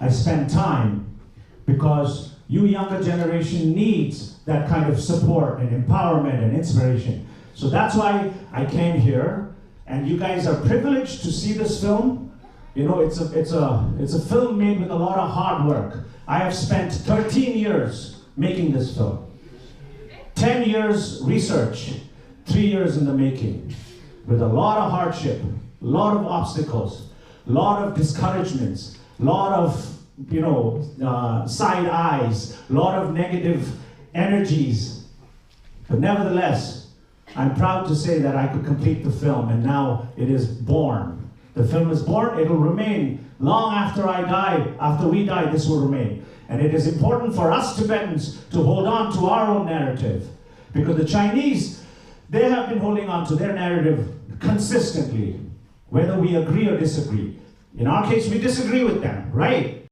I spend time because you younger generation needs that kind of support and empowerment and inspiration. So that's why I came here, and you guys are privileged to see this film. You know, it's a film made with a lot of hard work. I have spent 13 years making this film. 10 years research, 3 years in the making, with a lot of hardship, a lot of obstacles, a lot of discouragements, a lot of side eyes, a lot of negative energies. But nevertheless, I'm proud to say that I could complete the film, and now it is born. The film is born, it will remain long after I die, after we die, this will remain. And it is important for us Tibetans to hold on to our own narrative, because the Chinese, they have been holding on to their narrative consistently, whether we agree or disagree. In our case, we disagree with them, right?